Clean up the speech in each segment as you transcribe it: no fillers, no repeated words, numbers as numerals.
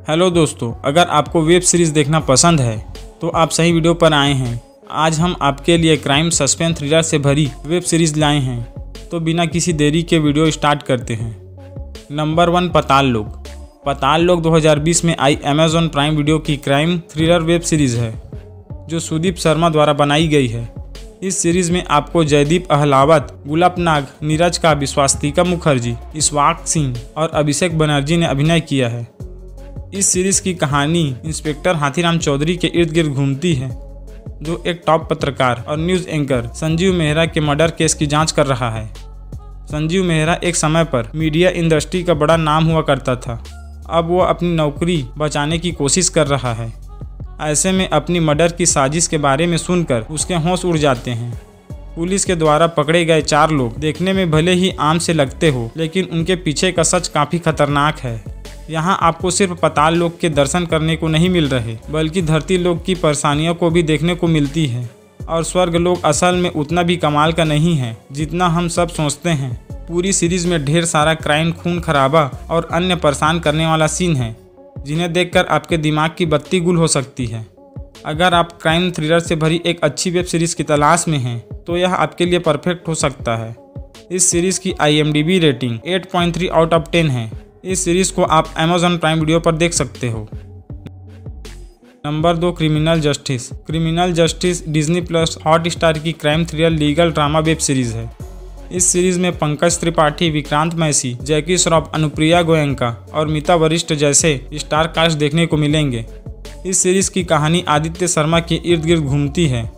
Hello दोस्तों, अगर आपको वेब सीरीज़ देखना पसंद है तो आप सही वीडियो पर आए हैं। आज हम आपके लिए क्राइम सस्पेंस थ्रिलर से भरी वेब सीरीज़ लाए हैं। तो बिना किसी देरी के वीडियो स्टार्ट करते हैं। नंबर 1, पाताल लोक। पाताल लोक 2020 में आई अमेज़न प्राइम वीडियो की क्राइम थ्रिलर वेब सीरीज़ है जो सुदीप शर्मा द्वारा बनाई गई है। इस सीरीज़ में आपको जयदीप अहलावत, गुलाब नाग, नीरज काव्य, स्वास्तिका मुखर्जी, इशफाक सिंह और अभिषेक बनर्जी ने अभिनय किया है। इस सीरीज़ की कहानी इंस्पेक्टर हाथीराम चौधरी के इर्द गिर्द घूमती है, जो एक टॉप पत्रकार और न्यूज़ एंकर संजीव मेहरा के मर्डर केस की जांच कर रहा है। संजीव मेहरा एक समय पर मीडिया इंडस्ट्री का बड़ा नाम हुआ करता था। अब वो अपनी नौकरी बचाने की कोशिश कर रहा है। ऐसे में अपनी मर्डर की साजिश के बारे में सुनकर उसके होश उड़ जाते हैं। पुलिस के द्वारा पकड़े गए 4 लोग देखने में भले ही आम से लगते हो, लेकिन उनके पीछे का सच काफ़ी खतरनाक है। यहाँ आपको सिर्फ पाताल लोक के दर्शन करने को नहीं मिल रहे, बल्कि धरती लोक की परेशानियों को भी देखने को मिलती है। और स्वर्ग लोक असल में उतना भी कमाल का नहीं है जितना हम सब सोचते हैं। पूरी सीरीज में ढेर सारा क्राइम, खून खराबा और अन्य परेशान करने वाला सीन है, जिन्हें देखकर आपके दिमाग की बत्ती गुल हो सकती है। अगर आप क्राइम थ्रिलर से भरी एक अच्छी वेब सीरीज की तलाश में हैं, तो यह आपके लिए परफेक्ट हो सकता है। इस सीरीज की IMDb रेटिंग 8.3 आउट ऑफ 10 है। इस सीरीज को आप Amazon प्राइम वीडियो पर देख सकते हो। Number 2, criminal justice. Criminal justice Disney plus Hotstar की crime thriller legal drama web series है। इस सीरीज में पंकज त्रिपाठी, विक्रांत मैसी, जैकी श्रॉफ, अनुप्रिया गोयनका और मीता वरिष्ठ जैसे स्टार कास्ट देखने को मिलेंगे। इस सीरीज की कहानी आदित्य शर्मा के इर्द गिर्द घूमती है।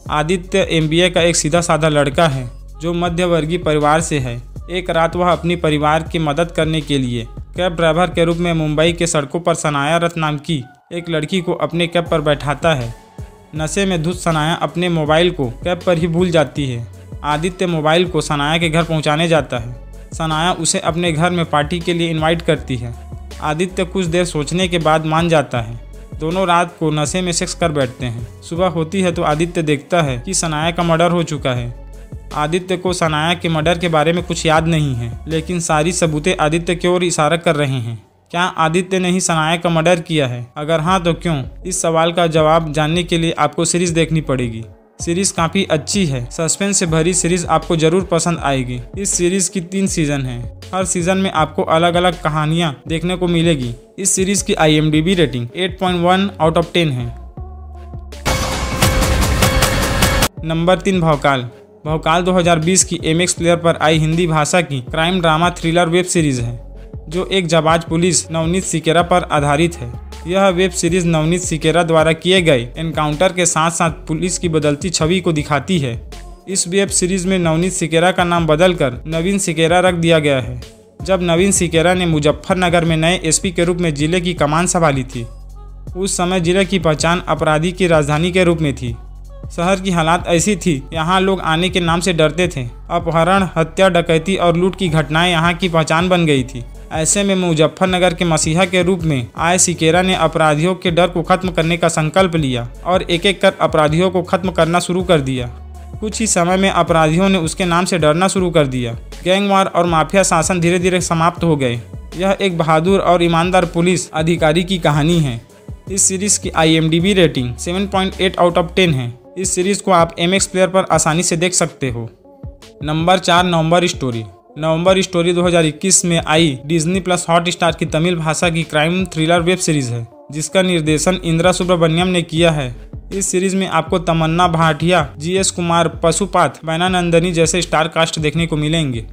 आदित्य MBA का एक सीधा साधा लड़का है जो मध्यवर्गीय परिवार से है। एक रात वह अपनी परिवार की मदद करने के लिए कैब ड्राइवर के रूप में मुंबई के सड़कों पर सनाया रथ नाम की एक लड़की को अपने कैब पर बैठाता है। नशे में धुत सनाया अपने मोबाइल को कैब पर ही भूल जाती है। आदित्य मोबाइल को सनाया के घर पहुंचाने जाता है। सनाया उसे अपने घर में पार्टी के लिए इनवाइट करती है। आदित्य कुछ देर सोचने के बाद मान जाता है। दोनों रात को नशे में सेक्स कर बैठते हैं। सुबह होती है तो आदित्य देखता है कि सनाया का मर्डर हो चुका है। आदित्य को सनाया के मर्डर के बारे में कुछ याद नहीं है, लेकिन सारी सबूतें आदित्य की ओर इशारा कर रहे हैं। क्या आदित्य ने ही सनाया का मर्डर किया है? अगर हाँ तो क्यों? इस सवाल का जवाब जानने के लिए आपको सीरीज देखनी पड़ेगी। सीरीज काफ़ी अच्छी है। सस्पेंस से भरी सीरीज आपको जरूर पसंद आएगी। इस सीरीज की 3 सीजन हैं। हर सीजन में आपको अलग अलग कहानियाँ देखने को मिलेगी। इस सीरीज की IMDb रेटिंग 8.1 आउट ऑफ 10 है। नंबर 3, भौकाल। भौकाल 2020 की MX प्लेयर पर आई हिंदी भाषा की crime drama thriller web series है, जो एक जाबाज पुलिस नवनीत सिकेरा पर आधारित है। यह वेब सीरीज नवनीत सिकेरा द्वारा किए गए एनकाउंटर के साथ साथ पुलिस की बदलती छवि को दिखाती है। इस वेब सीरीज में नवनीत सिकेरा का नाम बदलकर नवीन सिकेरा रख दिया गया है। जब नवीन सिकेरा ने मुजफ्फरनगर में नए SP के रूप में जिले की कमान संभाली थी, उस समय जिले की पहचान अपराधी की राजधानी के रूप में थी। शहर की हालात ऐसी थी, यहाँ लोग आने के नाम से डरते थे। अपहरण, हत्या, डकैती और लूट की घटनाएं यहाँ की पहचान बन गई थी। ऐसे में मुजफ्फरनगर के मसीहा के रूप में आए सिकेरा ने अपराधियों के डर को खत्म करने का संकल्प लिया और एक एक कर अपराधियों को खत्म करना शुरू कर दिया। कुछ ही समय में अपराधियों ने उसके नाम से डरना शुरू कर दिया। गैंगवार और माफिया शासन धीरे धीरे समाप्त हो गए। यह एक बहादुर और ईमानदार पुलिस अधिकारी की कहानी है। इस सीरीज की IMDb रेटिंग 7.8 आउट ऑफ 10 है। इस सीरीज को आप MX प्लेयर पर आसानी से देख सकते हो। नंबर 4, नवंबर स्टोरी। नवंबर स्टोरी 2021 में आई डिज्नी प्लस हॉटस्टार की तमिल भाषा की क्राइम थ्रिलर वेब सीरीज है, जिसका निर्देशन इंदिरा सुब्रमण्यम ने किया है। इस सीरीज में आपको तमन्ना भाटिया, GS कुमार, पशुपात, बैना नंदनी जैसे स्टार कास्ट देखने को मिलेंगे।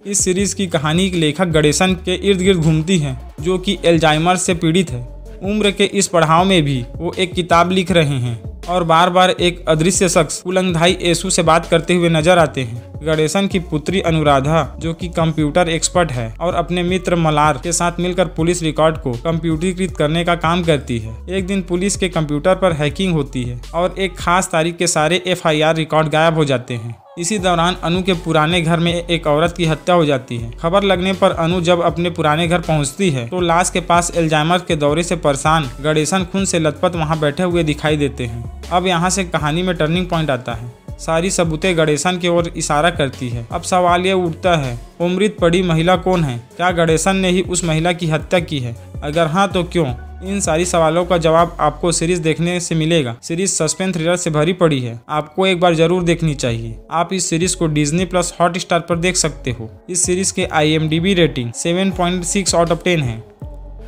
इस सीरीज की कहानी लेखक गणेशन के इर्द गिर्द घूमती है, जो कि एल्जाइमर से पीड़ित है। उम्र के इस पड़ाव में भी वो एक किताब लिख रहे हैं और बार बार एक अदृश्य शख्स उलंगधाई येसु से बात करते हुए नजर आते हैं। गणेशन की पुत्री अनुराधा, जो कि कंप्यूटर एक्सपर्ट है और अपने मित्र मलार के साथ मिलकर पुलिस रिकॉर्ड को कंप्यूटरीकृत करने का काम करती है। एक दिन पुलिस के कंप्यूटर पर हैकिंग होती है और एक खास तारीख के सारे FIR रिकॉर्ड गायब हो जाते हैं। इसी दौरान अनु के पुराने घर में एक औरत की हत्या हो जाती है। खबर लगने पर अनु जब अपने पुराने घर पहुंचती है तो लाश के पास एल्जाइमर के दौरे से परेशान गणेशन खून से लथपथ वहां बैठे हुए दिखाई देते हैं। अब यहाँ से कहानी में टर्निंग पॉइंट आता है। सारी सबूतें गणेशन की ओर इशारा करती है। अब सवाल ये उठता है, वो मृत पड़ी महिला कौन है? क्या गणेशन ने ही उस महिला की हत्या की है? अगर हाँ तो क्यों? इन सारी सवालों का जवाब आपको सीरीज देखने से मिलेगा। सीरीज सस्पेंस थ्रिलर से भरी पड़ी है, आपको एक बार जरूर देखनी चाहिए। आप इस सीरीज को डिज्नी प्लस हॉटस्टार पर देख सकते हो। इस सीरीज के IMDb रेटिंग 7.6 आउट ऑफ 10 है।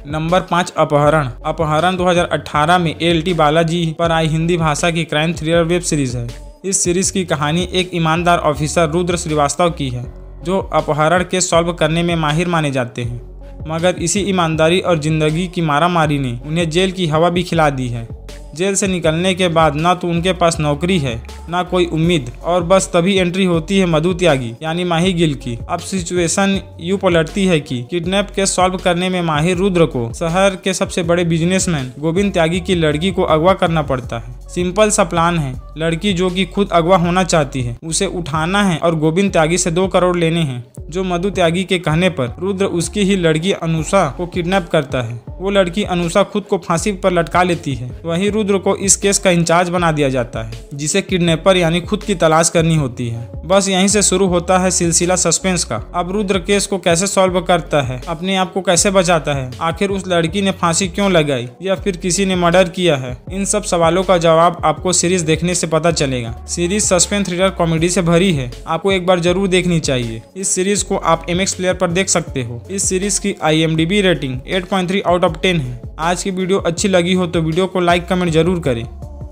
नंबर 5 अपहरण। अपहरण 2018 में ALT बालाजी पर आई हिंदी भाषा की क्राइम थ्रिलर वेब सीरीज है। इस सीरीज की कहानी एक ईमानदार ऑफिसर रुद्र श्रीवास्तव की है, जो अपहरण केस सॉल्व करने में माहिर माने जाते हैं। मगर इसी ईमानदारी और जिंदगी की मारामारी ने उन्हें जेल की हवा भी खिला दी है। जेल से निकलने के बाद ना तो उनके पास नौकरी है, ना कोई उम्मीद, और बस तभी एंट्री होती है मधु त्यागी यानी माही गिल की। अब सिचुएशन यूं पलटती है कि किडनैप केस सॉल्व करने में माहिर रुद्र को शहर के सबसे बड़े बिजनेसमैन गोविंद त्यागी की लड़की को अगवा करना पड़ता है। सिंपल सा प्लान है, लड़की जो कि खुद अगवा होना चाहती है उसे उठाना है और गोविंद त्यागी से 2 करोड़ लेने हैं। जो मधु त्यागी के कहने पर रुद्र उसकी ही लड़की अनुषा को किडनैप करता है। वो लड़की अनुषा खुद को फांसी पर लटका लेती है। वहीं रुद्र को इस केस का इंचार्ज बना दिया जाता है, जिसे किडनैपर यानी खुद की तलाश करनी होती है। बस यहीं से शुरू होता है सिलसिला सस्पेंस का। अब रुद्र केस को कैसे सॉल्व करता है, अपने आप को कैसे बचाता है, आखिर उस लड़की ने फांसी क्यों लगाई या फिर किसी ने मर्डर किया है, इन सब सवालों का जवाब आपको सीरीज देखने से पता चलेगा। सीरीज सस्पेंस थ्रिलर कॉमेडी से भरी है, आपको एक बार जरूर देखनी चाहिए। इस सीरीज को आप MX प्लेयर पर देख सकते हो। इस सीरीज की IMDb रेटिंग 8.3 आउट ऑफ 10 है। आज की वीडियो अच्छी लगी हो तो वीडियो को लाइक कमेंट जरूर करें,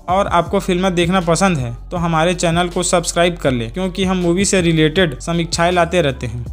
और आपको फिल्में देखना पसंद है तो हमारे चैनल को सब्सक्राइब कर लें, क्योंकि हम मूवी से रिलेटेड समीक्षाएं लाते रहते हैं।